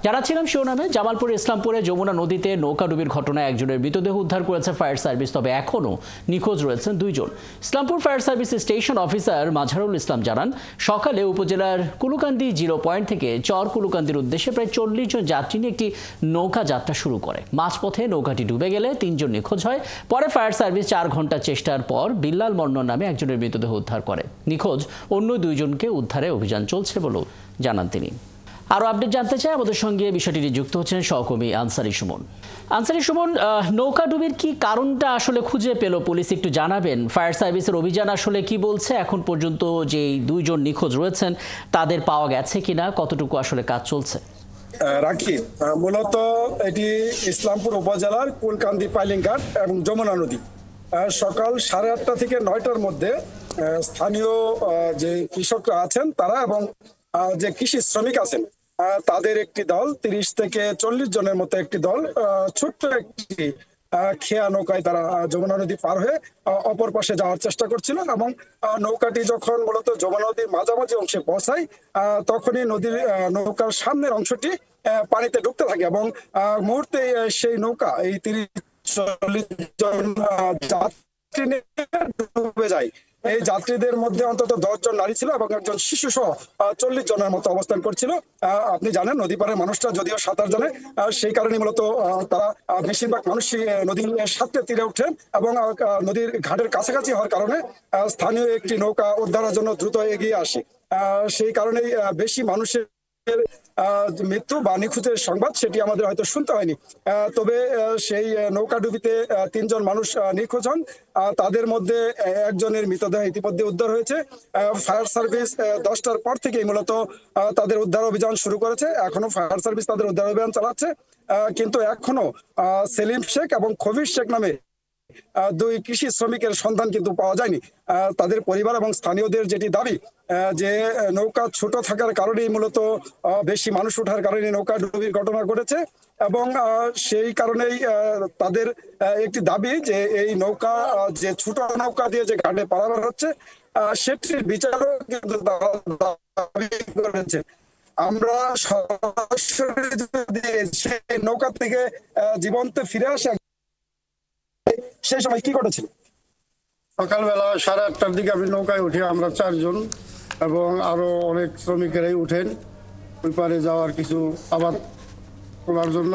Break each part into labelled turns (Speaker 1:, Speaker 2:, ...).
Speaker 1: জানাচ্ছিলাম শিরোনামে, জামালপুরের ইসলামপুরে যমুনা নদীতে নৌকাডুবির ঘটনায় একজনের মৃতদেহ উদ্ধার করেছে ফায়ার সার্ভিস। তবে এখনও নিখোঁজ রয়েছেন দুইজন। Islampur fire service station officer Majharul Islam জানান, সকালে উপজেলার কুলুকান্দি 0 পয়েন্ট থেকে চর কুলুকান্দির উদ্দেশ্যে প্রায় 40 জন যাত্রী নিয়ে একটি নৌকা যাত্রা শুরু করে। মাঝপথে নৌকাটি ডুবে গেলে 3 জন নিখোঁজ হয়। পরে ফায়ার সার্ভিস 4 ঘন্টা চেষ্টার পর বিল্লাল মন্নন নামে একজনের মৃতদেহ উদ্ধার করে। নিখোঁজ অন্য 2 জনকে উদ্ধারে অভিযান চলছে বলেও জানান তিনি। আরও আপডেট জানতে চাই, আমাদের সঙ্গে বিষয়টি যুক্ত হচ্ছেন সহকর্মী আনসারি সুমন। আনসারি সুমন, নৌকাডুবির কি কারণটা আসলে খুঁজে পেল পুলিশ, একটু জানাবেন? ফায়ার সার্ভিসের অভিযান আসলে কি বলছে? এখন পর্যন্ত যে 2 জন নিখোঁজ রয়েছেন তাদের পাওয়া গেছে কিনা, কতটুকু আসলে কাজ চলছে?
Speaker 2: রাখি, মূলত এটি ইসলামপুর উপজেলার কুলকান্দি পাইলিং ঘাট এবং যমুনা নদী। সকাল 8:30 থেকে 9টার মধ্যে স্থানীয় যে কৃষকরা আছেন তারা এবং যে কৃষি শ্রমিক আছেন তাদের একটি দল, 30 থেকে 40 জনের মতো একটি দল, ছোট্ট একটি খেয়া নৌকায় তারা যমুনা নদী পার হয়ে অপর পাশে যাওয়ার চেষ্টা করছিল এবং নৌকাটি যখন মূলত যমুনা নদীর মাঝামাঝি অংশে পৌঁছায় তখনই নৌকার সামনের অংশটি পানিতে ডুবতে থাকে এবং মুহূর্তে সেই নৌকা এই 30-40 জন যাত্রী ডুবে যায়। এই যাত্রীদের মধ্যে অন্তত 10 জন নারী ছিল এবং একজন শিশু সহ 40 জনের মতো অবস্থান করছিল। আপনি জানেন, নদী পাড়ের মানুষরা যদিও সাঁতার জানে, সেই কারণে মূলত তারা বেশিরভাগ মানুষই নদীর সাথে তীরে উঠেন এবং নদীর ঘাটের কাছাকাছি হওয়ার কারণে স্থানীয় একটি নৌকা উদ্ধারের জন্য দ্রুত এগিয়ে আসে। সেই কারণেই বেশি মানুষের মৃত্যু বা নিখোঁজের সংবাদ সেটি আমাদের হয়তো শুনতে হয়নি। তবে সেই নৌকাডুবিতে 3 জন মানুষ নিখোঁজ হন। তাদের মধ্যে একজনের মৃতদেহ ইতিমধ্যে উদ্ধার হয়েছে। ফায়ার সার্ভিস 10টার পর থেকেই মূলত তাদের উদ্ধার অভিযান শুরু করেছে। এখনো ফায়ার সার্ভিস তাদের উদ্ধার অভিযান চালাচ্ছে, কিন্তু এখনো সেলিম শেখ এবং খবির শেখ নামে 2 কৃষি শ্রমিকের সন্ধান কিন্তু পাওয়া যায়নি। তাদের পরিবার এবং স্থানীয়দের যেটি দাবি যে নৌকা ছোট থাকার কারণেই মূলত বেশি মানুষ ওঠার কারণে নৌকা ডুবির ঘটনা ঘটেছে এবং সেই কারণেই তাদের একটি দাবি যে এই নৌকা যে ছোট নৌকা দিয়ে যে ঘাটে পারাপার হচ্ছে সেটির বিচারও কিন্তু দাবি করেছে। আমরা সরাসরি যদি সেই নৌকা থেকে জীবন্ত ফিরে আসে, সেই সময় কি ঘটেছিল?
Speaker 3: সকালবেলা 8:30টার দিকে আমি নৌকায় উঠি, আমরা 4 জন এবং আরো অনেক শ্রমিকেরাই উঠেন ওই পারে যাওয়ার কিছু আবাদ করার জন্য।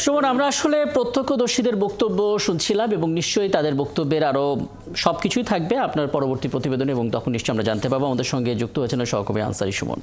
Speaker 1: সুমন, আমরা আসলে প্রত্যক্ষদর্শীদের বক্তব্য শুনছিলাম এবং নিশ্চয়ই তাদের বক্তব্যের আরো সবকিছুই থাকবে আপনার পরবর্তী প্রতিবেদনে এবং তখন নিশ্চয়ই আমরা জানতে পারবো। আমাদের সঙ্গে যুক্ত হয়েছেন সহকর্মী আনসারি সুমন।